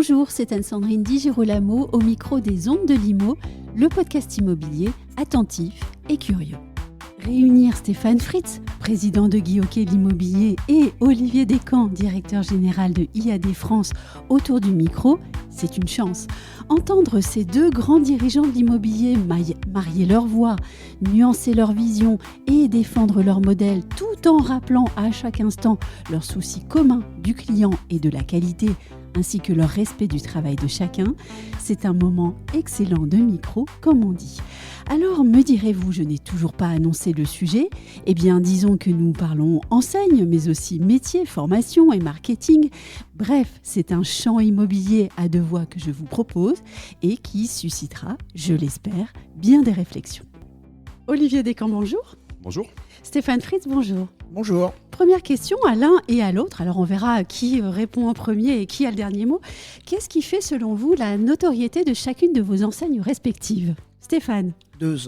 Bonjour, c'est Anne-Sandrine Di Girolamo au micro des Ondes de l'Imo, le podcast immobilier attentif et curieux. Réunir Stéphane Fritz, président de Guy Hockey l'Immobilier, et Olivier Descamps, directeur général de IAD France, autour du micro, c'est une chance. Entendre ces deux grands dirigeants de l'immobilier marier leur voix, nuancer leur vision et défendre leur modèle tout en rappelant à chaque instant leurs soucis communs du client et de la qualité, ainsi que leur respect du travail de chacun, c'est un moment excellent de micro, comme on dit. Alors, me direz-vous, je n'ai toujours pas annoncé le sujet. Eh bien, disons que nous parlons enseigne, mais aussi métier, formation et marketing. Bref, c'est un champ immobilier à deux voix que je vous propose et qui suscitera, je l'espère, bien des réflexions. Olivier Descamps, bonjour. Bonjour. Stéphane Fritz, bonjour. Bonjour. Première question à l'un et à l'autre. Alors on verra qui répond en premier et qui a le dernier mot. Qu'est-ce qui fait selon vous la notoriété de chacune de vos enseignes respectives ? Stéphane. Deux.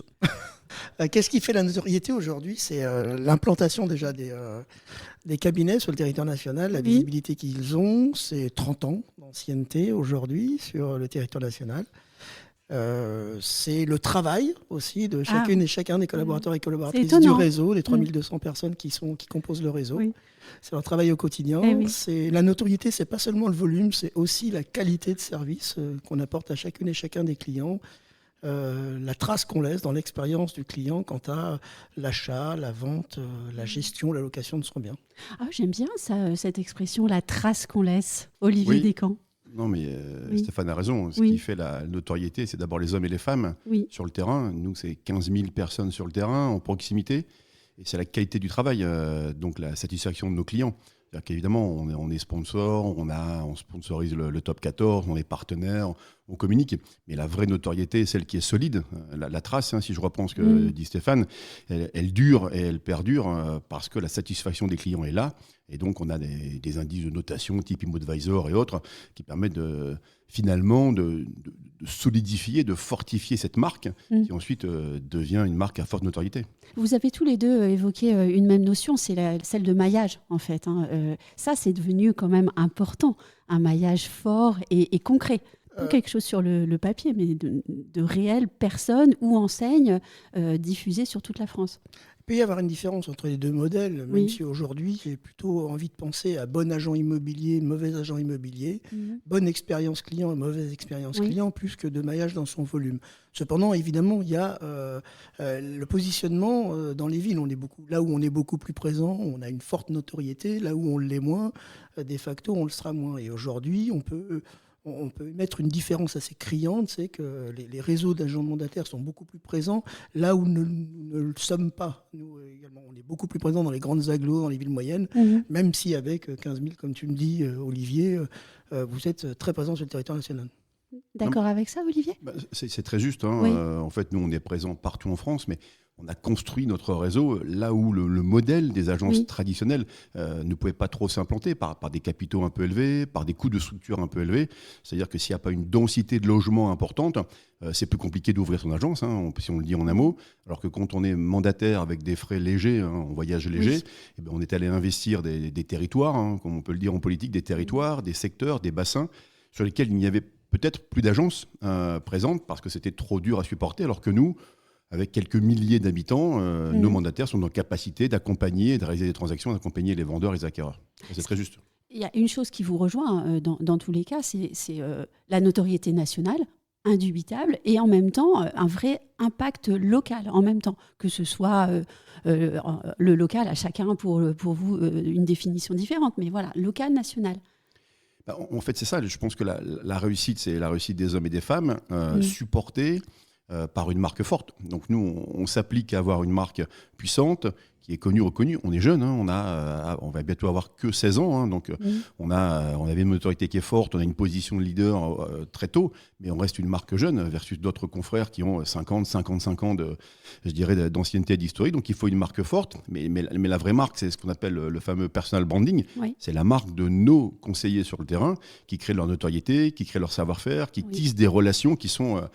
Qu'est-ce qui fait la notoriété aujourd'hui ? C'est l'implantation déjà des cabinets sur le territoire national, la visibilité qu'ils ont. C'est 30 ans d'ancienneté aujourd'hui sur le territoire national. C'est le travail aussi de chacune et chacun des collaborateurs et collaboratrices du réseau, les 3200 personnes qui composent le réseau. Oui. C'est leur travail au quotidien. C'est, la notoriété, c'est pas seulement le volume, c'est aussi la qualité de service qu'on apporte à chacune et chacun des clients. La trace qu'on laisse dans l'expérience du client quant à l'achat, la vente, la gestion, la location de son bien. Ah, j'aime bien ça, cette expression, la trace qu'on laisse. Olivier Descamps. Non, mais Stéphane a raison. Ce qui fait la notoriété, c'est d'abord les hommes et les femmes sur le terrain. Nous, c'est 15 000 personnes sur le terrain, en proximité. Et c'est la qualité du travail, donc la satisfaction de nos clients. C'est-à-dire qu'évidemment, on est sponsor, on sponsorise le top 14, on est partenaire, on communique. Mais la vraie notoriété, celle qui est solide, la trace, si je reprends ce que dit Stéphane, elle dure et elle perdure parce que la satisfaction des clients est là. Et donc, on a des indices de notation type ImmoAdvisor et autres qui permettent finalement de solidifier, de fortifier cette marque qui ensuite devient une marque à forte notoriété. Vous avez tous les deux évoqué une même notion, c'est celle de maillage en fait. Ça, c'est devenu quand même important, un maillage fort et concret. Pas quelque chose sur le papier, mais de réelles personnes ou enseignes diffusées sur toute la France. Il peut y avoir une différence entre les deux modèles, même si aujourd'hui, j'ai plutôt envie de penser à bon agent immobilier, mauvais agent immobilier, bonne expérience client et mauvaise expérience client, plus que de maillage dans son volume. Cependant, évidemment, il y a le positionnement dans les villes. Là où on est beaucoup plus présent, on a une forte notoriété. Là où on l'est moins, de facto, on le sera moins. Et aujourd'hui, on peut mettre une différence assez criante, c'est que les réseaux d'agents mandataires sont beaucoup plus présents là où nous ne le sommes pas. Nous, également, on est beaucoup plus présents dans les grandes agglos, dans les villes moyennes, même si avec 15 000, comme tu me dis, Olivier, vous êtes très présents sur le territoire national. D'accord avec ça, Olivier ? C'est très juste. En fait, nous, on est présents partout en France, mais on a construit notre réseau là où le modèle des agences traditionnelles ne pouvait pas trop s'implanter par des capitaux un peu élevés, par des coûts de structure un peu élevés. C'est-à-dire que s'il n'y a pas une densité de logement importante, c'est plus compliqué d'ouvrir son agence, si on le dit en un mot. Alors que quand on est mandataire avec des frais légers, en voyage léger, on est allé investir des territoires, comme on peut le dire en politique, des territoires, des secteurs, des bassins sur lesquels il n'y avait peut-être plus d'agences présentes parce que c'était trop dur à supporter, alors que nous, avec quelques milliers d'habitants, nos mandataires sont en capacité d'accompagner, de réaliser des transactions, d'accompagner les vendeurs et les acquéreurs. C'est très juste. Il y a une chose qui vous rejoint dans tous les cas, c'est la notoriété nationale, indubitable, et en même temps, un vrai impact local, en même temps, que ce soit le local, à chacun pour vous, une définition différente, mais voilà, local, national. En fait, c'est ça. Je pense que la réussite, c'est la réussite des hommes et des femmes, supportée par une marque forte. Donc nous, on s'applique à avoir une marque puissante, qui est connue, reconnue. On est jeune, on va bientôt avoir que 16 ans, donc on avait une autorité qui est forte, on a une position de leader très tôt, mais on reste une marque jeune versus d'autres confrères qui ont 50, 55 ans d'ancienneté et d'historique. Donc il faut une marque forte, mais la vraie marque, c'est ce qu'on appelle le fameux personal branding. C'est la marque de nos conseillers sur le terrain qui créent leur notoriété, qui créent leur savoir-faire, qui tissent des relations qui sont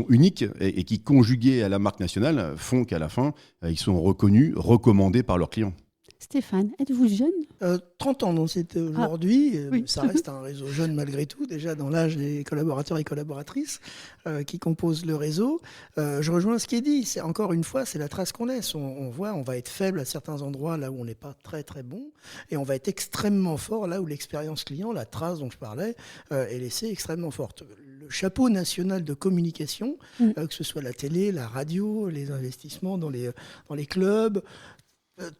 uniques et qui, conjugués à la marque nationale, font qu'à la fin, ils sont reconnus, recommandés par leurs clients. Stéphane, êtes-vous jeune ? 30 ans, donc c'était aujourd'hui. Oui. Ça reste un réseau jeune malgré tout, déjà dans l'âge des collaborateurs et collaboratrices qui composent le réseau. Je rejoins ce qui est dit. C'est, encore une fois, c'est la trace qu'on laisse. On voit, on va être faible à certains endroits là où on n'est pas très très bon, et on va être extrêmement fort là où l'expérience client, la trace dont je parlais, est laissée extrêmement forte. Le chapeau national de communication, que ce soit la télé, la radio, les investissements dans les clubs,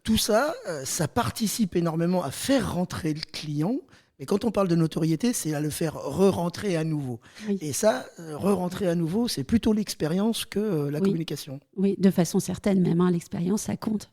tout ça, ça participe énormément à faire rentrer le client. Mais quand on parle de notoriété, c'est à le faire re-rentrer à nouveau. Oui. Et ça, re-rentrer à nouveau, c'est plutôt l'expérience que la communication. Oui, de façon certaine même, l'expérience, ça compte.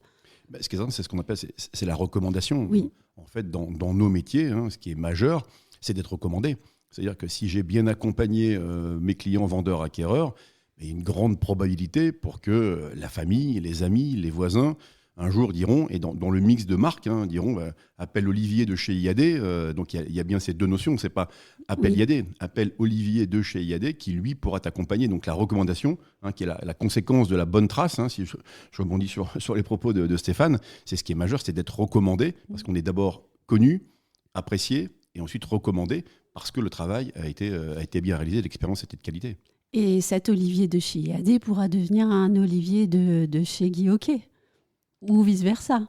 Ce qui est important, c'est ce qu'on appelle c'est la recommandation. Oui. En fait, dans nos métiers, ce qui est majeur, c'est d'être recommandé. C'est-à-dire que si j'ai bien accompagné mes clients vendeurs acquéreurs, il y a une grande probabilité pour que la famille, les amis, les voisins, un jour diront, et dans le mix de marques, diront appelle Olivier de chez IAD. Donc il y a bien ces deux notions, c'est pas appelle IAD, appelle Olivier de chez IAD qui lui pourra t'accompagner. Donc la recommandation, qui est la conséquence de la bonne trace, si je rebondis sur les propos de Stéphane, c'est ce qui est majeur, c'est d'être recommandé, parce qu'on est d'abord connu, apprécié, et ensuite recommandé, parce que le travail a été bien réalisé, l'expérience était de qualité. Et cet Olivier de chez IAD pourra devenir un Olivier de chez Guy Hockey. Ou vice-versa.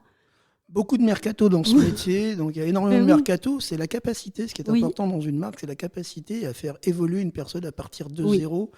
Beaucoup de mercato dans ce métier, donc il y a énormément de mercato. C'est la capacité, ce qui est important dans une marque, c'est la capacité à faire évoluer une personne à partir de zéro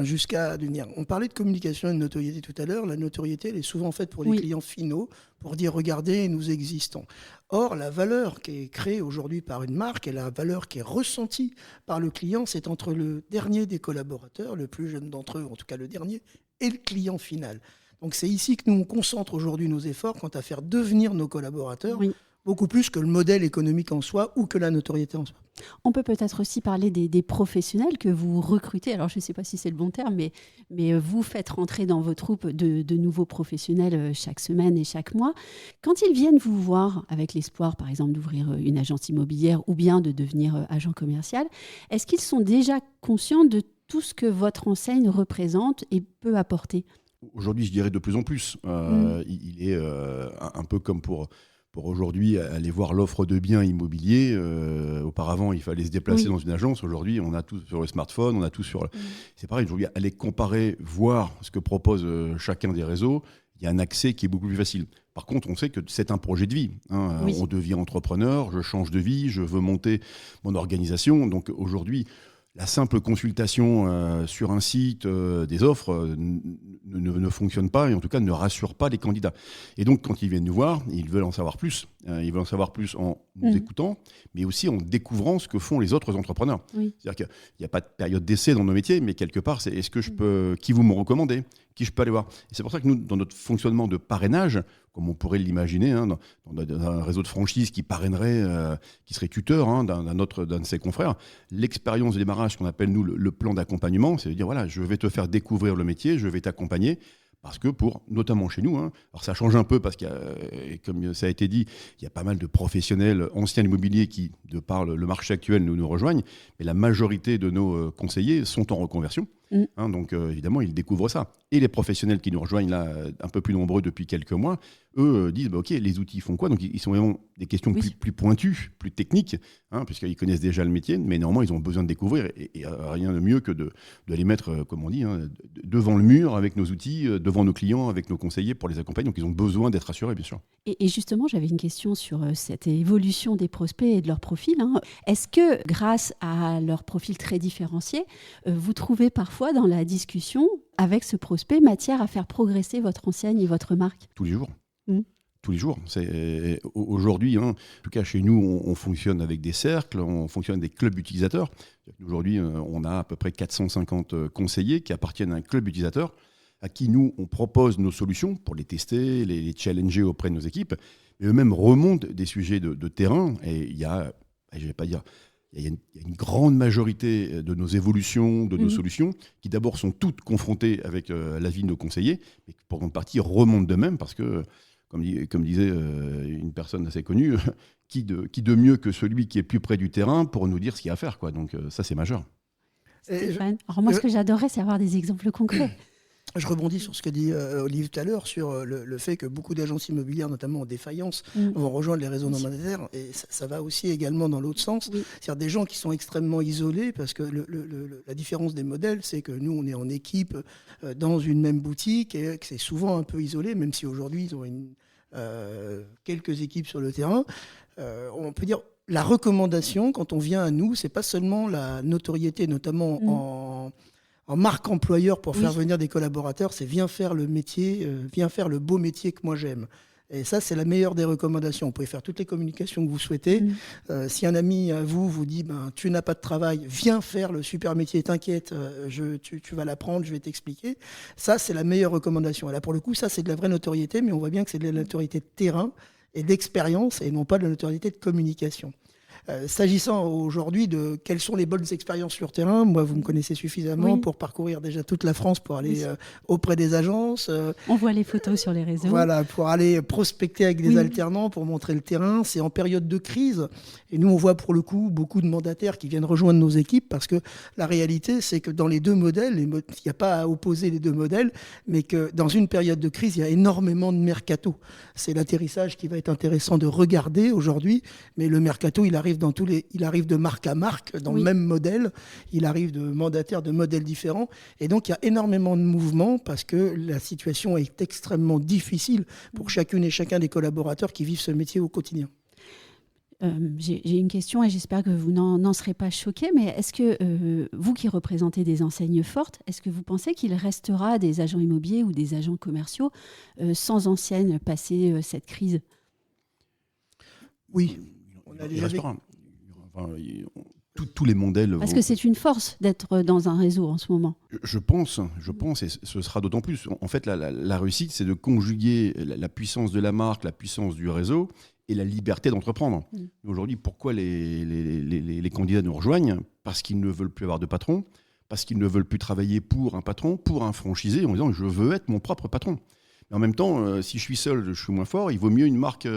jusqu'à devenir. On parlait de communication et de notoriété tout à l'heure. La notoriété, elle est souvent faite pour les clients finaux, pour dire regardez, nous existons. Or, la valeur qui est créée aujourd'hui par une marque et la valeur qui est ressentie par le client, c'est entre le dernier des collaborateurs, le plus jeune d'entre eux, en tout cas le dernier, et le client final. Donc c'est ici que nous on concentre aujourd'hui nos efforts quant à faire devenir nos collaborateurs, beaucoup plus que le modèle économique en soi ou que la notoriété en soi. On peut peut-être aussi parler des professionnels que vous recrutez. Alors je ne sais pas si c'est le bon terme, mais vous faites rentrer dans vos troupes de nouveaux professionnels chaque semaine et chaque mois. Quand ils viennent vous voir avec l'espoir, par exemple, d'ouvrir une agence immobilière ou bien de devenir agent commercial, est-ce qu'ils sont déjà conscients de tout ce que votre enseigne représente et peut apporter ? Aujourd'hui, je dirais de plus en plus. Il est un peu comme pour aujourd'hui aller voir l'offre de biens immobiliers. Auparavant, il fallait se déplacer dans une agence. Aujourd'hui, on a tout sur le smartphone, on a tout sur... C'est pareil, aujourd'hui, aller comparer, voir ce que propose chacun des réseaux, il y a un accès qui est beaucoup plus facile. Par contre, on sait que c'est un projet de vie. On devient entrepreneur, je change de vie, je veux monter mon organisation. Donc aujourd'hui... La simple consultation sur un site des offres ne fonctionne pas et en tout cas ne rassure pas les candidats. Et donc quand ils viennent nous voir, ils veulent en savoir plus. Ils veulent en savoir plus en nous écoutant, mais aussi en découvrant ce que font les autres entrepreneurs. C'est-à-dire qu'il n'y a pas de période d'essai dans nos métiers, mais quelque part, c'est est-ce que je peux, qui vous me recommandez, qui je peux aller voir. Et c'est pour ça que nous, dans notre fonctionnement de parrainage, comme on pourrait l'imaginer, dans un réseau de franchise qui parrainerait, qui serait tuteur d'un de ses confrères, l'expérience de démarrage qu'on appelle nous le plan d'accompagnement, c'est de dire voilà, je vais te faire découvrir le métier, je vais t'accompagner. Parce que notamment chez nous, alors ça change un peu parce qu'il y a, comme ça a été dit, il y a pas mal de professionnels anciens immobiliers qui, de par le marché actuel, nous rejoignent, mais la majorité de nos conseillers sont en reconversion. Donc évidemment, ils découvrent ça. Et les professionnels qui nous rejoignent là, un peu plus nombreux depuis quelques mois, eux disent OK, les outils font quoi ? Donc ils sont vraiment des questions plus pointues, plus techniques, puisqu'ils connaissent déjà le métier, mais néanmoins ils ont besoin de découvrir et rien de mieux que de les mettre, comme on dit, devant le mur avec nos outils, devant nos clients, avec nos conseillers pour les accompagner. Donc ils ont besoin d'être rassurés, bien sûr. Et justement, j'avais une question sur cette évolution des prospects et de leur profil. Est-ce que grâce à leur profil très différencié, vous trouvez parfois dans la discussion avec ce prospect matière à faire progresser votre enseigne et votre marque ? Tous les jours. Tous les jours. Aujourd'hui, en tout cas chez nous, on fonctionne avec des cercles, on fonctionne avec des clubs utilisateurs. Aujourd'hui, on a à peu près 450 conseillers qui appartiennent à un club utilisateur à qui nous, on propose nos solutions pour les tester, les challenger auprès de nos équipes. Mais eux-mêmes remontent des sujets de terrain et il y a, je vais pas dire, il y a une grande majorité de nos évolutions, de nos solutions, qui d'abord sont toutes confrontées avec l'avis de nos conseillers, mais qui pour grande partie remontent d'eux-mêmes parce que, comme disait une personne assez connue, qui de mieux que celui qui est plus près du terrain pour nous dire ce qu'il y a à faire, quoi. Donc ça, c'est majeur. Stéphane, alors moi, ce que j'adorerais, c'est avoir des exemples concrets. Je rebondis sur ce que dit Olive tout à l'heure, sur le fait que beaucoup d'agences immobilières, notamment en défaillance, vont rejoindre les réseaux non mandataires. Et ça va aussi également dans l'autre sens. Oui. C'est-à-dire des gens qui sont extrêmement isolés, parce que la différence des modèles, c'est que nous, on est en équipe dans une même boutique et que c'est souvent un peu isolé, même si aujourd'hui, ils ont quelques équipes sur le terrain. On peut dire la recommandation, quand on vient à nous, c'est pas seulement la notoriété, notamment en marque employeur pour faire venir des collaborateurs, c'est viens faire le métier, viens faire le beau métier que moi j'aime. Et ça, c'est la meilleure des recommandations. Vous pouvez faire toutes les communications que vous souhaitez. Si un ami à vous dit tu n'as pas de travail, viens faire le super métier, t'inquiète, tu vas l'apprendre, je vais t'expliquer. Ça, c'est la meilleure recommandation. Et là, pour le coup, ça, c'est de la vraie notoriété, mais on voit bien que c'est de la notoriété de terrain et d'expérience et non pas de la notoriété de communication. S'agissant aujourd'hui de quelles sont les bonnes expériences sur terrain, moi vous me connaissez suffisamment pour parcourir déjà toute la France pour aller auprès des agences. On voit les photos sur les réseaux. Voilà, pour aller prospecter avec des alternants, pour montrer le terrain. C'est en période de crise. Et nous on voit pour le coup beaucoup de mandataires qui viennent rejoindre nos équipes parce que la réalité c'est que dans les deux modèles, il n'y a pas à opposer les deux modèles, mais que dans une période de crise, il y a énormément de mercato. C'est l'atterrissage qui va être intéressant de regarder aujourd'hui, mais le mercato il arrive de marque à marque, dans le même modèle. Il arrive de mandataires de modèles différents. Et donc, il y a énormément de mouvements parce que la situation est extrêmement difficile pour chacune et chacun des collaborateurs qui vivent ce métier au quotidien. J'ai une question et j'espère que vous n'en serez pas choqués, mais est-ce que vous qui représentez des enseignes fortes, est-ce que vous pensez qu'il restera des agents immobiliers ou des agents commerciaux sans enseigne passé cette crise ? Oui. Il restera. Tous les modèles. Parce que c'est une force d'être dans un réseau en ce moment. Je pense, et ce sera d'autant plus. En fait, la réussite, c'est de conjuguer la puissance de la marque, la puissance du réseau et la liberté d'entreprendre. Aujourd'hui, pourquoi les candidats nous rejoignent ? Parce qu'ils ne veulent plus avoir de patron, parce qu'ils ne veulent plus travailler pour un patron, pour un franchisé, en disant « je veux être mon propre patron ». Mais en même temps, si je suis seul, je suis moins fort. Il vaut mieux une marque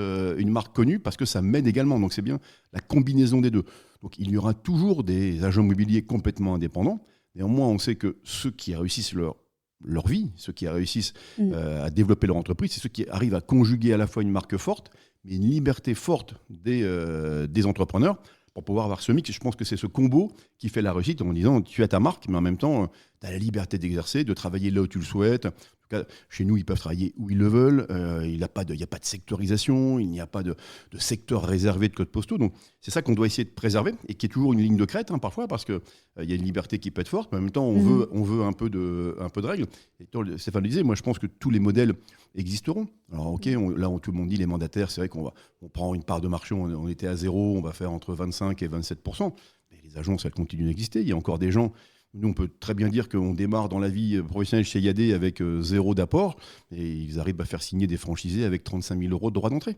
connue parce que ça m'aide également. Donc, c'est bien la combinaison des deux. Donc, il y aura toujours des agents immobiliers complètement indépendants. Néanmoins, on sait que ceux qui réussissent leur vie, ceux qui réussissent à développer leur entreprise, c'est ceux qui arrivent à conjuguer à la fois une marque forte, mais une liberté forte des entrepreneurs pour pouvoir avoir ce mix. Je pense que c'est ce combo qui fait la réussite en disant tu as ta marque, mais en même temps, tu as la liberté d'exercer, de travailler là où tu le souhaites. En tout cas, chez nous, ils peuvent travailler où ils le veulent. Il n'y a pas de sectorisation, il n'y a pas de secteur réservé de codes postaux. Donc, c'est ça qu'on doit essayer de préserver et qui est toujours une ligne de crête parfois parce qu'il y a une liberté qui peut être forte, mais en même temps, on veut un peu de règles. Et Stéphane le disait, moi, je pense que tous les modèles existeront. Alors, OK, là, tout le monde dit les mandataires, c'est vrai qu'on prend une part de marché, on était à 0, on va faire entre 25 et 27%. Mais les agences, elles continuent d'exister. Il y a encore des gens. Nous, on peut très bien dire qu'on démarre dans la vie professionnelle chez IAD avec 0 d'apport et ils arrivent à faire signer des franchisés avec 35 000 € de droit d'entrée.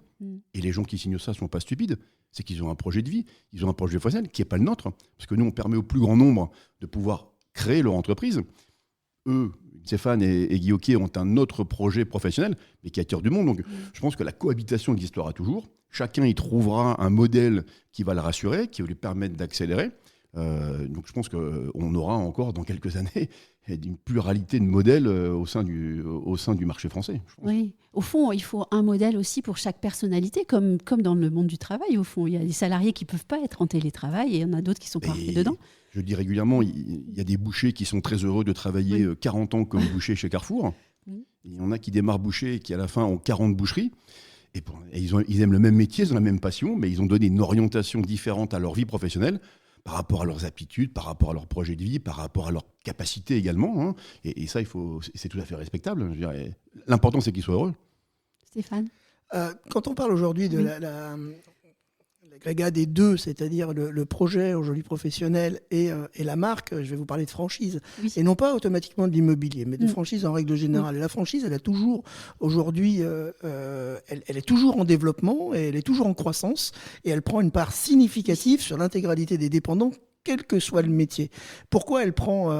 Et les gens qui signent ça ne sont pas stupides. C'est qu'ils ont un projet de vie, ils ont un projet professionnel qui n'est pas le nôtre. Parce que nous, on permet au plus grand nombre de pouvoir créer leur entreprise. Eux, Stéphane et Guy Hockey ont un autre projet professionnel, mais qui attire du monde. Donc, je pense que la cohabitation existera toujours. Chacun y trouvera un modèle qui va le rassurer, qui va lui permettre d'accélérer. Donc je pense qu'on aura encore dans quelques années une pluralité de modèles au sein du marché français. Oui, au fond, il faut un modèle aussi pour chaque personnalité, comme dans le monde du travail. Au fond, il y a des salariés qui ne peuvent pas être en télétravail et il y en a d'autres qui sont parfaits dedans. Je dis régulièrement, il y a des bouchers qui sont très heureux de travailler 40 ans comme boucher chez Carrefour. Il y en a qui démarrent boucher et qui à la fin ont 40 boucheries. Et ils aiment le même métier, ils ont la même passion, mais ils ont donné une orientation différente à leur vie professionnelle par rapport à leurs aptitudes, par rapport à leur projet de vie, par rapport à leurs capacités également. Et ça, c'est tout à fait respectable. Je dirais. L'important, c'est qu'ils soient heureux. Stéphane ? Quand on parle aujourd'hui de l'agrégat des deux, c'est-à-dire le projet aujourd'hui professionnel et la marque, je vais vous parler de franchise. Oui. Et non pas automatiquement de l'immobilier, mais de franchise en règle générale. Et la franchise, elle a toujours, aujourd'hui, elle est toujours en développement, et elle est toujours en croissance, et elle prend une part significative sur l'intégralité des dépendants quel que soit le métier. Pourquoi elle prend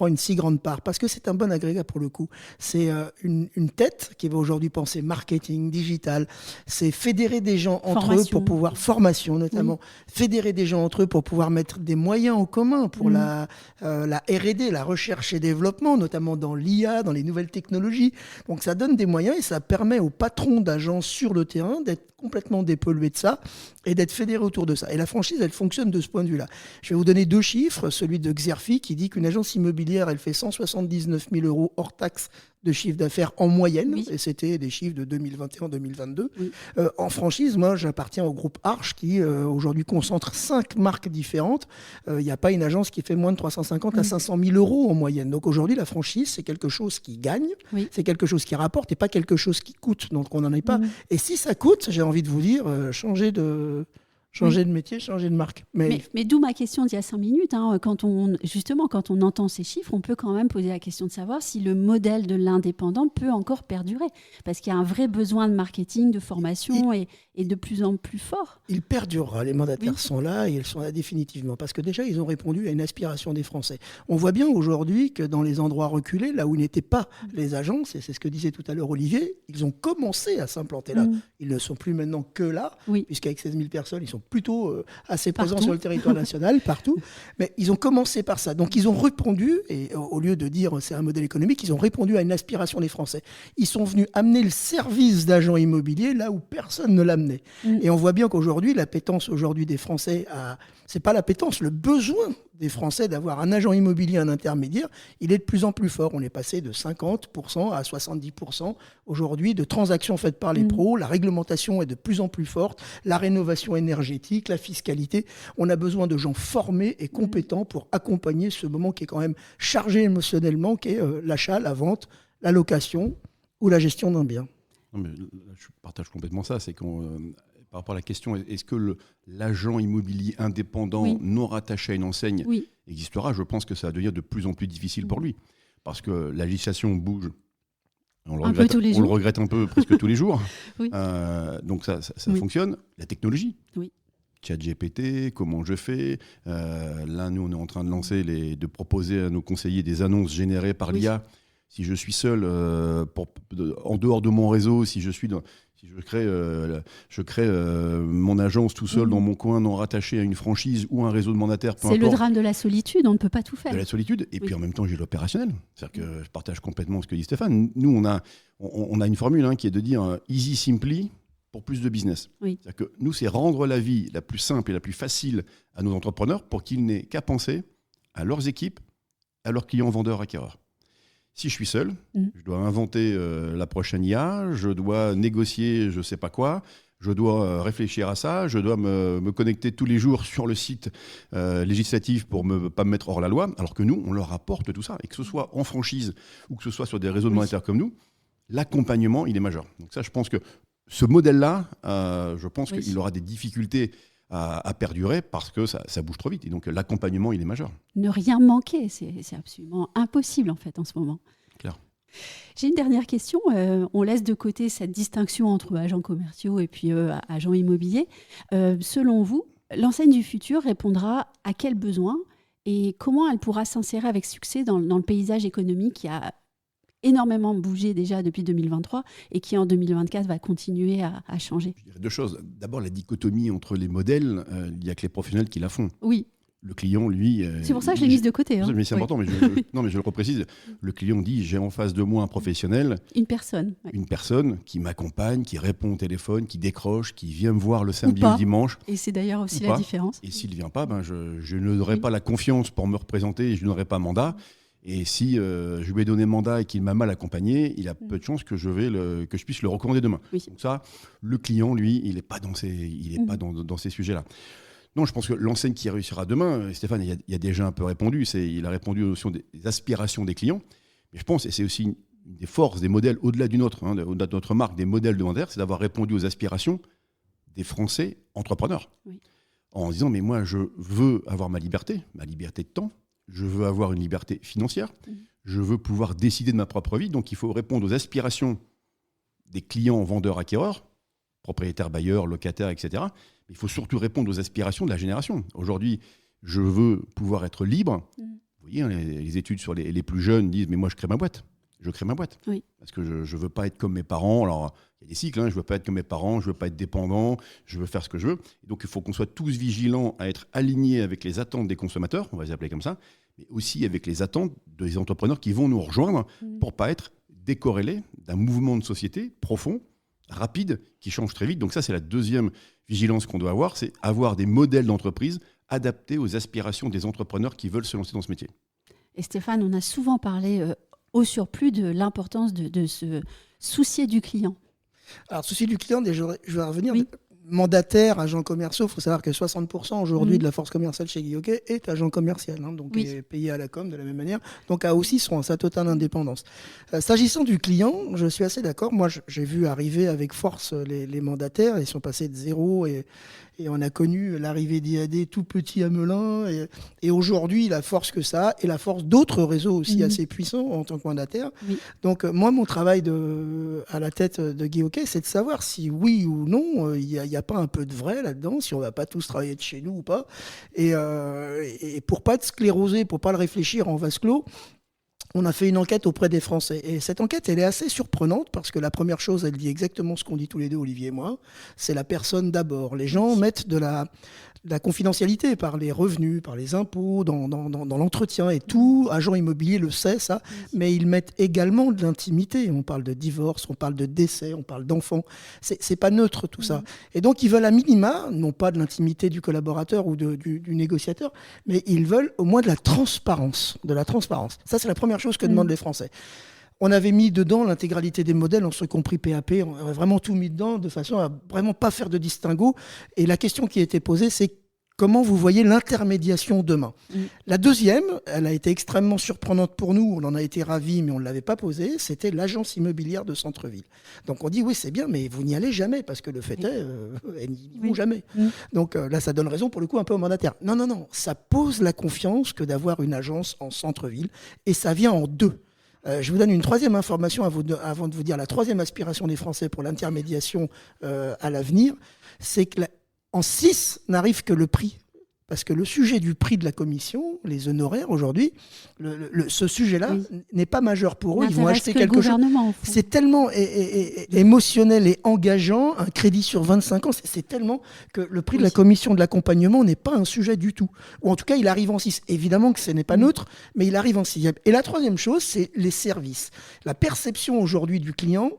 une si grande part? Parce que c'est un bon agrégat pour le coup. C'est une tête qui va aujourd'hui penser marketing, digital. C'est fédérer des gens entre eux pour pouvoir... Formation notamment. Fédérer des gens entre eux pour pouvoir mettre des moyens en commun pour la R&D, la recherche et développement, notamment dans l'IA, dans les nouvelles technologies. Donc ça donne des moyens et ça permet aux patrons d'agences sur le terrain d'être complètement dépollués de ça et d'être fédérés autour de ça. Et la franchise, elle fonctionne de ce point de vue-là. Je vais vous donner 2 chiffres. Celui de Xerfi qui dit qu'une agence immobilière, elle fait 179 000 € hors taxe de chiffre d'affaires en moyenne. Et c'était des chiffres de 2021-2022. En franchise, moi, j'appartiens au groupe Arche qui aujourd'hui concentre 5 marques différentes. Il n'y a pas une agence qui fait moins de 350 à 500 000 € en moyenne. Donc aujourd'hui, la franchise, c'est quelque chose qui gagne, c'est quelque chose qui rapporte et pas quelque chose qui coûte. Donc on n'en est pas. Et si ça coûte, j'ai envie de vous dire, changer de métier, changer de marque. Mais d'où ma question d'il y a 5 minutes. Quand on entend ces chiffres, on peut quand même poser la question de savoir si le modèle de l'indépendant peut encore perdurer. Parce qu'il y a un vrai besoin de marketing, de formation et de plus en plus fort. Il perdurera. Les mandataires sont là et ils sont là définitivement. Parce que déjà, ils ont répondu à une aspiration des Français. On voit bien aujourd'hui que dans les endroits reculés, là où n'étaient pas les agences, et c'est ce que disait tout à l'heure Olivier, ils ont commencé à s'implanter là. Ils ne sont plus maintenant que là, puisqu'avec 16 000 personnes, ils sont plutôt assez présents sur le territoire national, partout. Mais ils ont commencé par ça. Donc ils ont répondu, et au lieu de dire c'est un modèle économique, ils ont répondu à une aspiration des Français. Ils sont venus amener le service d'agent immobilier là où personne ne l'amenait. Et on voit bien qu'aujourd'hui, l'appétence aujourd'hui des Français, c'est pas l'appétence, le besoin des Français d'avoir un agent immobilier, un intermédiaire, il est de plus en plus fort. On est passé de 50% à 70% aujourd'hui de transactions faites par les pros. La réglementation est de plus en plus forte. La rénovation énergétique, la fiscalité. On a besoin de gens formés et compétents pour accompagner ce moment qui est quand même chargé émotionnellement, qui est l'achat, la vente, la location ou la gestion d'un bien. Non, mais je partage complètement ça. C'est par rapport à la question, est-ce que l'agent immobilier indépendant non rattaché à une enseigne existera? Je pense que ça va devenir de plus en plus difficile pour lui. Parce que la législation bouge. On le regrette un peu presque tous les jours. Donc ça fonctionne. La technologie. ChatGPT, comment je fais. Là, nous, on est en train de lancer, de proposer à nos conseillers des annonces générées par l'IA. Si je suis seul, en dehors de mon réseau, si je crée mon agence tout seul dans mon coin, non rattaché à une franchise ou un réseau de mandataires, peu importe. C'est le drame de la solitude, on ne peut pas tout faire. De la solitude, et puis en même temps, j'ai l'opérationnel. C'est-à-dire que je partage complètement ce que dit Stéphane. Nous, on a une formule qui est de dire easy simply pour plus de business. C'est-à-dire que nous, c'est rendre la vie la plus simple et la plus facile à nos entrepreneurs pour qu'ils n'aient qu'à penser à leurs équipes, à leurs clients vendeurs acquéreurs. Si je suis seul, je dois inventer la prochaine IA, je dois négocier je ne sais pas quoi, je dois réfléchir à ça, je dois me connecter tous les jours sur le site législatif pour ne pas me mettre hors la loi, alors que nous, on leur apporte tout ça. Et que ce soit en franchise ou que ce soit sur des réseaux de mandataires comme nous, l'accompagnement, il est majeur. Donc ça, je pense que ce modèle-là, je pense qu'il aura des difficultés à perdurer parce que ça bouge trop vite. Et donc l'accompagnement, il est majeur. Ne rien manquer, c'est absolument impossible en fait en ce moment. Clair. J'ai une dernière question. On laisse de côté cette distinction entre agents commerciaux et puis agents immobiliers. Selon vous, l'enseigne du futur répondra à quels besoins et comment elle pourra s'insérer avec succès dans le paysage économique qui a énormément bougé déjà depuis 2023 et qui en 2024 va continuer à changer? Je dirais 2 choses. D'abord, la dichotomie entre les modèles, il n'y a que les professionnels qui la font. Oui. Le client, lui... c'est pour ça que je l'ai mise de côté. Mais c'est important, mais je le reprécise. Le client dit, j'ai en face de moi un professionnel. Une personne. Une personne qui m'accompagne, qui répond au téléphone, qui décroche, qui vient me voir le samedi ou le dimanche. Et c'est d'ailleurs aussi la différence. Et s'il ne vient pas, je n'aurai pas la confiance pour me représenter et je n'aurai pas mandat. Et si je lui ai donné mandat et qu'il m'a mal accompagné, il a peu de chances que je puisse le recommander demain. Donc ça, le client, lui, il n'est pas dans ces sujets-là. Non, je pense que l'enseigne qui réussira demain, Stéphane, il y a déjà un peu répondu, il a répondu aux notions des aspirations des clients. Mais je pense, et c'est aussi une des forces, des modèles au-delà d'une autre, au-delà de notre marque, des modèles de mandataires, c'est d'avoir répondu aux aspirations des Français entrepreneurs. En disant, mais moi, je veux avoir ma liberté de temps, je veux avoir une liberté financière, je veux pouvoir décider de ma propre vie. Donc, il faut répondre aux aspirations des clients, vendeurs, acquéreurs, propriétaires, bailleurs, locataires, etc. Mais il faut surtout répondre aux aspirations de la génération. Aujourd'hui, je veux pouvoir être libre. Vous voyez, les études sur les plus jeunes disent « mais moi, je crée ma boîte ». Je crée ma boîte. Oui. Parce que je ne veux pas être comme mes parents. Alors, il y a des cycles, je ne veux pas être comme mes parents, je ne veux pas être dépendant, je veux faire ce que je veux. Et donc, il faut qu'on soit tous vigilants à être alignés avec les attentes des consommateurs, on va les appeler comme ça, mais aussi avec les attentes des entrepreneurs qui vont nous rejoindre pour ne pas être décorrélés d'un mouvement de société profond, rapide, qui change très vite. Donc ça, c'est la deuxième vigilance qu'on doit avoir, c'est avoir des modèles d'entreprise adaptés aux aspirations des entrepreneurs qui veulent se lancer dans ce métier. Et Stéphane, on a souvent parlé au surplus de l'importance de se soucier du client. Alors, souci du client, je vais revenir. Oui. Mandataire, agent commerciaux, il faut savoir que 60% aujourd'hui de la force commerciale chez Guy Hockey est agent commercial, donc il est payé à la com de la même manière, donc a aussi sa totale indépendance. S'agissant du client, je suis assez d'accord. Moi, j'ai vu arriver avec force les mandataires, ils sont passés de 0 et on a connu l'arrivée d'IAD tout petit à Melun et aujourd'hui la force que ça a et la force d'autres réseaux aussi assez puissants en tant que mandataire. Oui. Donc moi, mon travail à la tête de Guy Hockey, c'est de savoir si oui ou non il y a pas un peu de vrai là-dedans, si on va pas tous travailler de chez nous ou pas. Et pour pas être sclérosé, pour pas le réfléchir en vase clos, on a fait une enquête auprès des Français. Et cette enquête, elle est assez surprenante parce que la première chose, elle dit exactement ce qu'on dit tous les deux, Olivier et moi, c'est la personne d'abord. Les gens mettent de la confidentialité par les revenus, par les impôts, dans l'entretien et tout. Agent immobilier le sait, ça. Mais ils mettent également de l'intimité. On parle de divorce, on parle de décès, on parle d'enfants. C'est pas neutre tout ça. Et donc, ils veulent à minima, non pas de l'intimité du collaborateur ou du négociateur, mais ils veulent au moins de la transparence. Ça, c'est la première chose que demandent les Français. On avait mis dedans l'intégralité des modèles, en ce compris PAP, on avait vraiment tout mis dedans de façon à vraiment pas faire de distinguo. Et la question qui a été posée, c'est comment vous voyez l'intermédiation demain ? La deuxième, elle a été extrêmement surprenante pour nous, on en a été ravis, mais on ne l'avait pas posée, c'était l'agence immobilière de centre-ville. Donc on dit oui, c'est bien, mais vous n'y allez jamais, parce que le fait est, elles n'y vont jamais. Donc là, ça donne raison pour le coup un peu aux mandataires. Non, ça pose la confiance que d'avoir une agence en centre-ville, et ça vient en deux. Je vous donne une troisième information avant de vous dire la troisième aspiration des Français pour l'intermédiation à l'avenir, c'est qu'en 6 n'arrive que le prix. Parce que le sujet du prix de la commission, les honoraires aujourd'hui, ce sujet-là n'est pas majeur pour eux. Ils vont acheter quelque chose. C'est tellement émotionnel et engageant, un crédit sur 25 ans, c'est tellement que le prix de la commission de l'accompagnement n'est pas un sujet du tout. Ou en tout cas, il arrive en 6. Évidemment que ce n'est pas neutre, mais il arrive en 6e. Et la troisième chose, c'est les services. La perception aujourd'hui du client,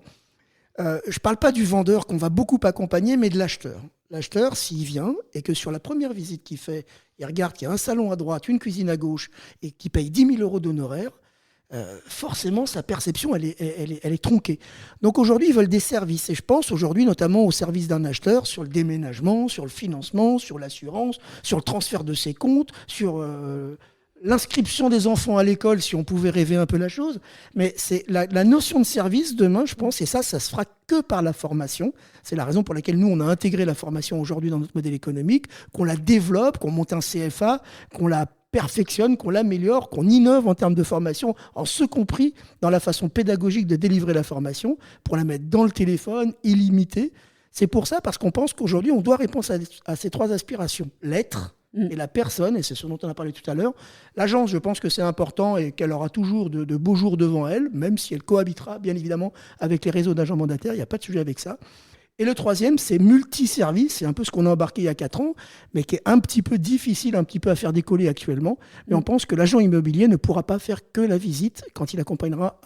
je ne parle pas du vendeur qu'on va beaucoup accompagner, mais de l'acheteur. L'acheteur, s'il vient et que sur la première visite qu'il fait, il regarde qu'il y a un salon à droite, une cuisine à gauche et qu'il paye 10 000 € d'honoraires, forcément, sa perception, elle est tronquée. Donc aujourd'hui, ils veulent des services. Et je pense aujourd'hui notamment au service d'un acheteur sur le déménagement, sur le financement, sur l'assurance, sur le transfert de ses comptes, sur l'inscription des enfants à l'école, si on pouvait rêver un peu la chose. Mais c'est la notion de service, demain, je pense, et ça se fera que par la formation. C'est la raison pour laquelle nous, on a intégré la formation aujourd'hui dans notre modèle économique, qu'on la développe, qu'on monte un CFA, qu'on la perfectionne, qu'on l'améliore, qu'on innove en termes de formation, en ce compris dans la façon pédagogique de délivrer la formation, pour la mettre dans le téléphone, illimitée. C'est pour ça, parce qu'on pense qu'aujourd'hui, on doit répondre à ces trois aspirations. L'être et la personne, et c'est ce dont on a parlé tout à l'heure. L'agence, je pense que c'est important et qu'elle aura toujours de beaux jours devant elle, même si elle cohabitera, bien évidemment, avec les réseaux d'agents mandataires. Il n'y a pas de sujet avec ça. Et le troisième, c'est multiservice. C'est un peu ce qu'on a embarqué il y a 4 ans, mais qui est un petit peu difficile, un petit peu à faire décoller actuellement. Mais on pense que l'agent immobilier ne pourra pas faire que la visite quand il accompagnera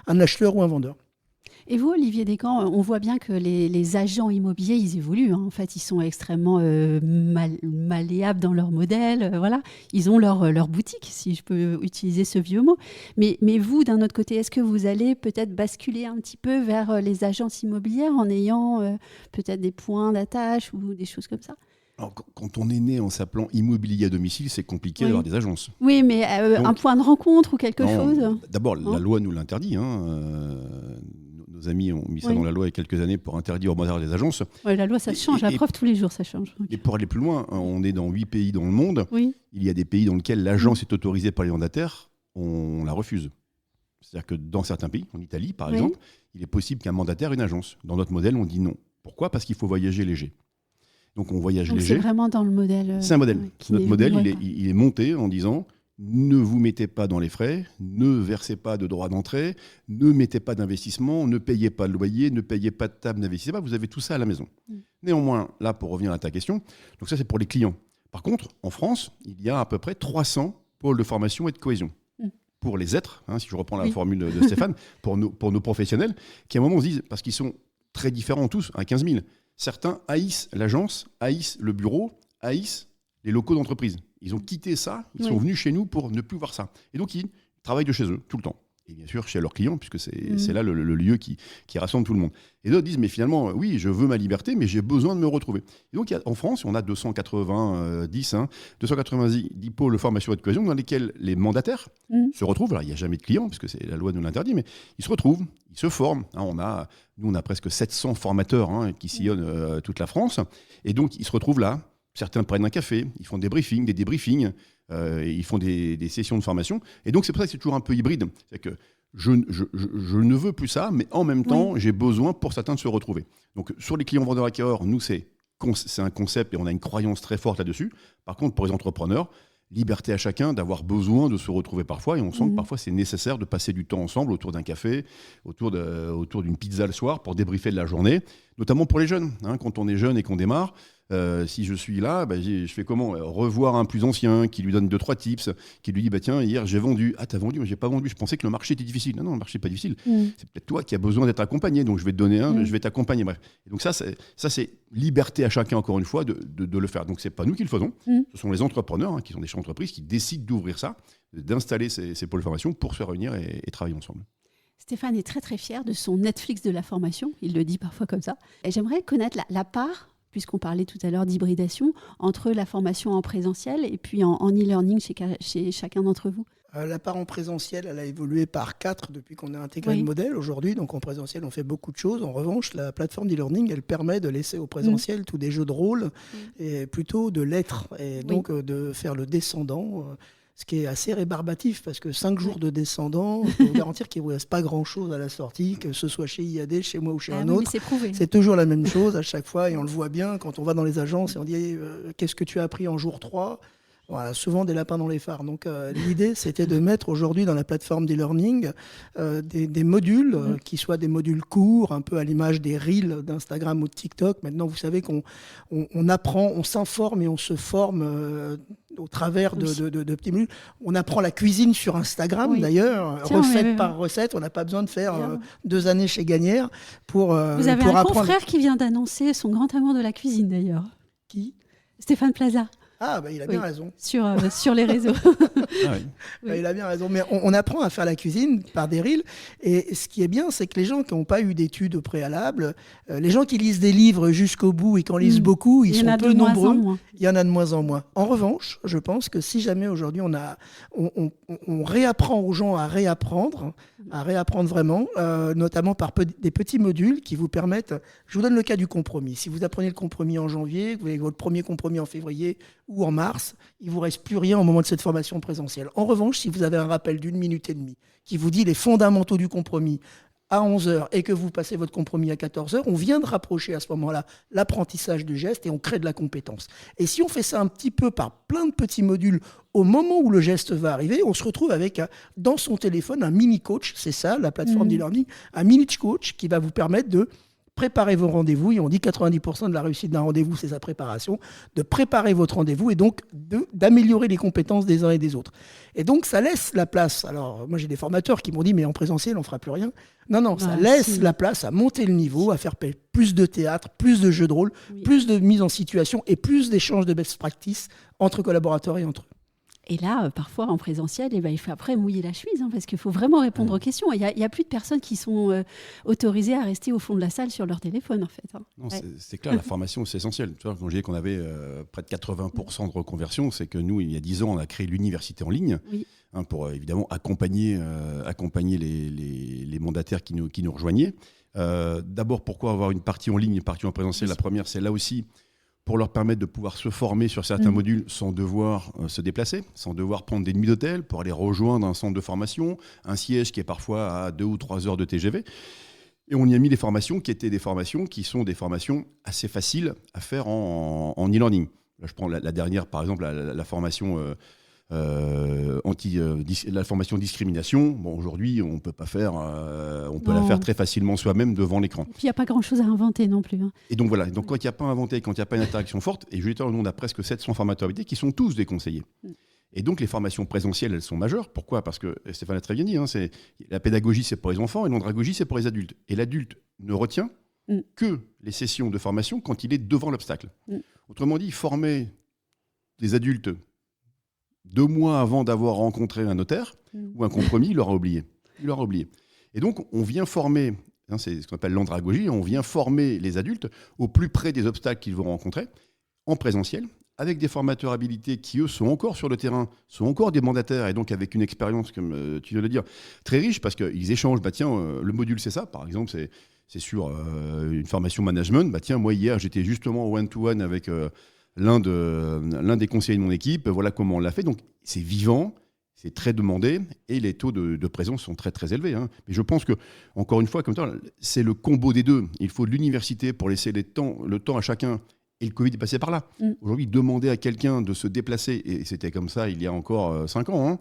un acheteur ou un vendeur. Et vous, Olivier Descamps, on voit bien que les agents immobiliers, ils évoluent. En fait, ils sont extrêmement malléables dans leur modèle. Voilà. Ils ont leur boutique, si je peux utiliser ce vieux mot. Mais vous, d'un autre côté, est-ce que vous allez peut-être basculer un petit peu vers les agences immobilières en ayant peut-être des points d'attache ou des choses comme ça ? Alors, quand on est né en s'appelant immobilier à domicile, c'est compliqué d'avoir des agences. Oui, mais donc, un point de rencontre ou quelque chose ? D'abord, la loi nous l'interdit. Nos amis ont mis ça dans la loi il y a quelques années pour interdire au mandataire des agences. Ouais, la loi, ça change. La preuve, tous les jours, ça change. Et pour aller plus loin, on est dans 8 pays dans le monde. Oui. Il y a des pays dans lesquels l'agence est autorisée par les mandataires, on la refuse. C'est-à-dire que dans certains pays, en Italie par exemple, il est possible qu'un mandataire ait une agence. Dans notre modèle, on dit non. Pourquoi ? Parce qu'il faut voyager léger. Donc on voyage donc léger. C'est vraiment dans le modèle. C'est un modèle. Notre modèle, il est monté en disant ne vous mettez pas dans les frais, ne versez pas de droits d'entrée, ne mettez pas d'investissement, ne payez pas de loyer, ne payez pas de table, n'investissez pas, vous avez tout ça à la maison. Néanmoins, là, pour revenir à ta question, donc ça c'est pour les clients. Par contre, en France, il y a à peu près 300 pôles de formation et de cohésion. Pour les êtres, si je reprends la formule de Stéphane, pour nos professionnels, qui à un moment se disent, parce qu'ils sont très différents tous, 15 000, certains haïssent l'agence, haïssent le bureau, haïssent les locaux d'entreprise. Ils ont quitté ça, ils sont venus chez nous pour ne plus voir ça. Et donc, ils travaillent de chez eux, tout le temps. Et bien sûr, chez leurs clients, puisque c'est là le lieu qui rassemble tout le monde. Et d'autres disent, mais finalement, oui, je veux ma liberté, mais j'ai besoin de me retrouver. Et donc, en France, on a 290 pôles de formation et de cohésion dans lesquels les mandataires se retrouvent. Alors, il n'y a jamais de clients, puisque la loi nous l'interdit, mais ils se retrouvent, ils se forment. Nous, on a presque 700 formateurs qui sillonnent toute la France. Et donc, ils se retrouvent là. Certains prennent un café, ils font des briefings, des débriefings, ils font des sessions de formation. Et donc, c'est pour ça que c'est toujours un peu hybride. C'est que je ne veux plus ça, mais en même temps, j'ai besoin pour certains de se retrouver. Donc, sur les clients vendeurs acquéreurs, nous, c'est un concept et on a une croyance très forte là-dessus. Par contre, pour les entrepreneurs, liberté à chacun d'avoir besoin de se retrouver parfois. Et on sent que parfois, c'est nécessaire de passer du temps ensemble autour d'un café, autour d'une pizza le soir pour débriefer de la journée, notamment pour les jeunes. Quand on est jeune et qu'on démarre, si je suis là, je fais comment ? Revoir un plus ancien qui lui donne 2-3 tips, qui lui dit tiens, hier j'ai vendu. Ah, t'as vendu, mais j'ai pas vendu. Je pensais que le marché était difficile. Non, le marché n'est pas difficile. C'est peut-être toi qui as besoin d'être accompagné. Donc je vais te donner je vais t'accompagner. Bref. Et donc ça, c'est liberté à chacun, encore une fois, de le faire. Donc c'est pas nous qui le faisons. Ce sont les entrepreneurs qui sont des chefs d'entreprise qui décident d'ouvrir ça, d'installer ces pôles de formation pour se réunir et travailler ensemble. Stéphane est très très fier de son Netflix de la formation. Il le dit parfois comme ça. Et j'aimerais connaître la part, puisqu'on parlait tout à l'heure d'hybridation, entre la formation en présentiel et puis en e-learning chez chacun d'entre vous. La part en présentiel, elle a évolué par 4 depuis qu'on a intégré le modèle aujourd'hui. Donc en présentiel, on fait beaucoup de choses. En revanche, la plateforme d'e-learning, elle permet de laisser au présentiel tous des jeux de rôle et plutôt de l'être et donc de faire le descendant. Ce qui est assez rébarbatif parce que 5 jours de descendant, je peux vous garantir qu'il ne vous reste pas grand-chose à la sortie, que ce soit chez IAD, chez moi ou chez un autre. C'est toujours la même chose à chaque fois et on le voit bien quand on va dans les agences et on dit qu'est-ce que tu as appris en jour 3 ? Voilà, souvent des lapins dans les phares. Donc l'idée, c'était de mettre aujourd'hui dans la plateforme d'e-learning des modules qui soient des modules courts, un peu à l'image des Reels d'Instagram ou de TikTok. Maintenant, vous savez qu'on apprend, on s'informe et on se forme au travers de petits modules. On apprend la cuisine sur Instagram, d'ailleurs, recette par recette. On n'a pas besoin de faire 2 années chez Gagnère pour Vous avez pour un apprendre. confrère qui vient d'annoncer son grand amour de la cuisine, d'ailleurs. Qui ? Stéphane Plaza. Ah, il a bien raison. Sur les réseaux. Il a bien raison. Mais on apprend à faire la cuisine par des reels. Et ce qui est bien, c'est que les gens qui n'ont pas eu d'études au préalable, les gens qui lisent des livres jusqu'au bout et qui en lisent beaucoup, ils sont peu nombreux. Il y en a de moins en moins. En revanche, je pense que si jamais aujourd'hui on réapprend aux gens à réapprendre vraiment, notamment par des petits modules qui vous permettent... Je vous donne le cas du compromis. Si vous apprenez le compromis en janvier, vous avez votre premier compromis en février ou en mars, il ne vous reste plus rien au moment de cette formation présentielle. En revanche, si vous avez un rappel d'1 minute et demie qui vous dit les fondamentaux du compromis à 11h et que vous passez votre compromis à 14h, on vient de rapprocher à ce moment-là l'apprentissage du geste et on crée de la compétence. Et si on fait ça un petit peu par plein de petits modules, au moment où le geste va arriver, on se retrouve avec dans son téléphone un mini-coach, c'est ça la plateforme d'e-learning, un mini-coach qui va vous permettre de préparer vos rendez-vous, et on dit 90% de la réussite d'un rendez-vous, c'est sa préparation, de préparer votre rendez-vous et donc d'améliorer les compétences des uns et des autres. Et donc, ça laisse la place. Alors, moi, j'ai des formateurs qui m'ont dit, mais en présentiel, on ne fera plus rien. Non, ça laisse la place à monter le niveau, à faire plus de théâtre, plus de jeux de rôle, plus de mise en situation et plus d'échanges de best practice entre collaborateurs et entre eux. Et là, parfois, en présentiel, il faut après mouiller la chemise, parce qu'il faut vraiment répondre aux questions. Il n'y a plus de personnes qui sont autorisées à rester au fond de la salle sur leur téléphone, en fait. Non, c'est clair, la formation, c'est essentiel. Tu vois, quand je disais qu'on avait près de 80% de reconversion, c'est que nous, il y a 10 ans, on a créé l'université en ligne pour évidemment accompagner les mandataires qui nous rejoignaient. D'abord, pourquoi avoir une partie en ligne et une partie en présentiel ? La première, c'est là aussi pour leur permettre de pouvoir se former sur certains modules sans devoir se déplacer, sans devoir prendre des nuits d'hôtel pour aller rejoindre un centre de formation, un siège qui est parfois à 2 ou 3 heures de TGV. Et on y a mis des formations qui étaient des formations qui sont des formations assez faciles à faire en e-learning. Là, je prends la dernière, par exemple, la formation la formation discrimination. Bon, aujourd'hui, on peut pas faire, on peut la faire très facilement soi-même devant l'écran. Il n'y a pas grand-chose à inventer non plus. Hein. Et donc voilà, donc quand il n'y a pas inventé, quand il n'y a pas une interaction forte, et je vais dire, on a presque 700 formateurs habilités qui sont tous déconseillés. Et donc les formations présentielles, elles sont majeures. Pourquoi ? Parce que Stéphane a très bien dit, la pédagogie, c'est pour les enfants, et l'andragogie, c'est pour les adultes. Et l'adulte ne retient que les sessions de formation quand il est devant l'obstacle. Autrement dit, former des adultes 2 mois avant d'avoir rencontré un notaire ou un compromis, il l'aura oublié. Et donc, on vient former, c'est ce qu'on appelle l'andragogie, on vient former les adultes au plus près des obstacles qu'ils vont rencontrer, en présentiel, avec des formateurs habilités qui, eux, sont encore sur le terrain, sont encore des mandataires, et donc avec une expérience, comme tu viens de le dire, très riche, parce qu'ils échangent. Le module, c'est ça, par exemple, c'est sur une formation management. Tiens, moi, hier, j'étais justement au one-to-one avec l'un des conseillers de mon équipe, voilà comment on l'a fait. Donc, c'est vivant, c'est très demandé, et les taux de présence sont très, très élevés. Mais je pense que, encore une fois, comme ça, c'est le combo des deux. Il faut de l'université pour laisser le temps à chacun, et le Covid est passé par là. Aujourd'hui, demander à quelqu'un de se déplacer, et c'était comme ça il y a encore 5 ans,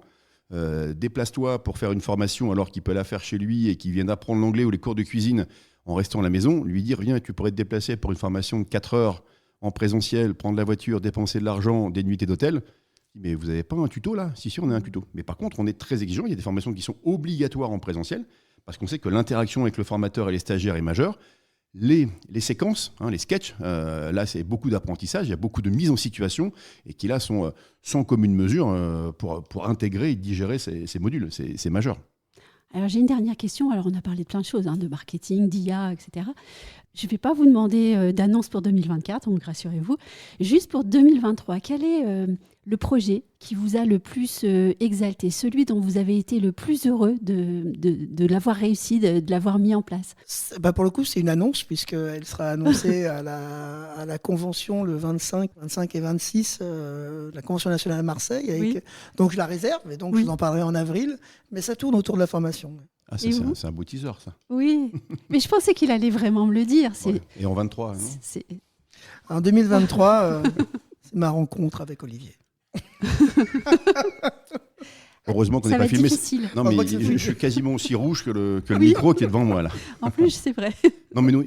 déplace-toi pour faire une formation alors qu'il peut la faire chez lui et qu'il vient d'apprendre l'anglais ou les cours de cuisine en restant à la maison, lui dire, viens, tu pourrais te déplacer pour une formation de 4 heures en présentiel, prendre la voiture, dépenser de l'argent, des nuitées d'hôtel. Mais vous n'avez pas un tuto là ? Si, on a un tuto. Mais par contre, on est très exigeant. Il y a des formations qui sont obligatoires en présentiel parce qu'on sait que l'interaction avec le formateur et les stagiaires est majeure. Les séquences, les sketchs, là, c'est beaucoup d'apprentissage. Il y a beaucoup de mise en situation et qui là sont sans commune mesure pour intégrer et digérer ces modules. C'est majeur. Alors, j'ai une dernière question. Alors, on a parlé de plein de choses, de marketing, d'IA, etc. Je ne vais pas vous demander d'annonce pour 2024, donc rassurez-vous. Juste pour 2023, quel est le projet qui vous a le plus exalté, celui dont vous avez été le plus heureux de l'avoir réussi, de l'avoir mis en place? Pour le coup, c'est une annonce, puisqu'elle sera annoncée à la convention le 25 et 26, la Convention nationale à Marseille. Donc, je la réserve, et donc je vous en parlerai en avril. Mais ça tourne autour de la formation. Ah, c'est un beau teaser, ça. Oui, mais je pensais qu'il allait vraiment me le dire. Ouais. Et en 23, non ? En 2023, c'est ma rencontre avec Olivier. Heureusement qu'on n'est pas filmé. Difficile. Non, mais je suis quasiment aussi rouge que le micro qui est devant moi là. En plus, c'est vrai. Non, mais nous,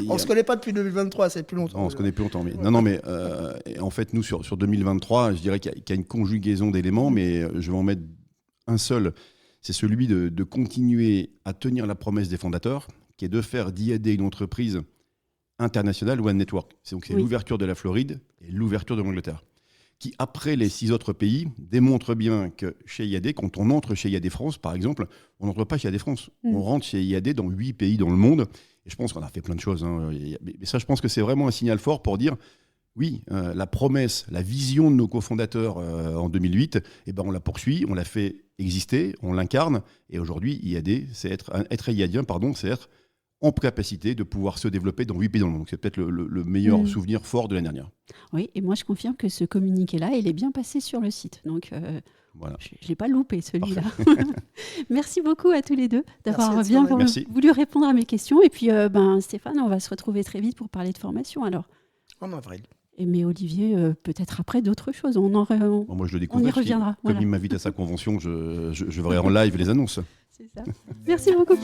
on ne se connaît pas depuis 2023, c'est plus longtemps. Non, on se connaît plus longtemps. Mais mais en fait, nous sur 2023, je dirais qu'il y a une conjugaison d'éléments, mais je vais en mettre un seul. C'est celui de continuer à tenir la promesse des fondateurs, qui est de faire d'IAD une entreprise internationale One Network. C'est l'ouverture de la Floride et l'ouverture de l'Angleterre, qui, après les 6 autres pays, démontre bien que chez IAD, quand on entre chez IAD France, par exemple, on n'entre pas chez IAD France. On rentre chez IAD dans 8 pays dans le monde. Et je pense qu'on a fait plein de choses. Mais ça, je pense que c'est vraiment un signal fort pour dire, oui, la promesse, la vision de nos cofondateurs en 2008, on la poursuit, on la fait exister, on l'incarne. Et aujourd'hui, IAD, c'est être IADien, c'est être en capacité de pouvoir se développer dans 8 pays dans le monde. Donc, c'est peut-être le meilleur souvenir fort de l'année dernière. Oui, et moi, je confirme que ce communiqué-là, il est bien passé sur le site. Donc, voilà. Je ne l'ai pas loupé, celui-là. Merci beaucoup à tous les deux d'avoir bien voulu répondre à mes questions. Et puis, Stéphane, on va se retrouver très vite pour parler de formation, alors. En avril. Mais Olivier, peut-être après d'autres choses. Moi, je le découvre. On y reviendra. Comme il m'invite à sa convention, je verrai en live les annonces. C'est ça. Merci beaucoup.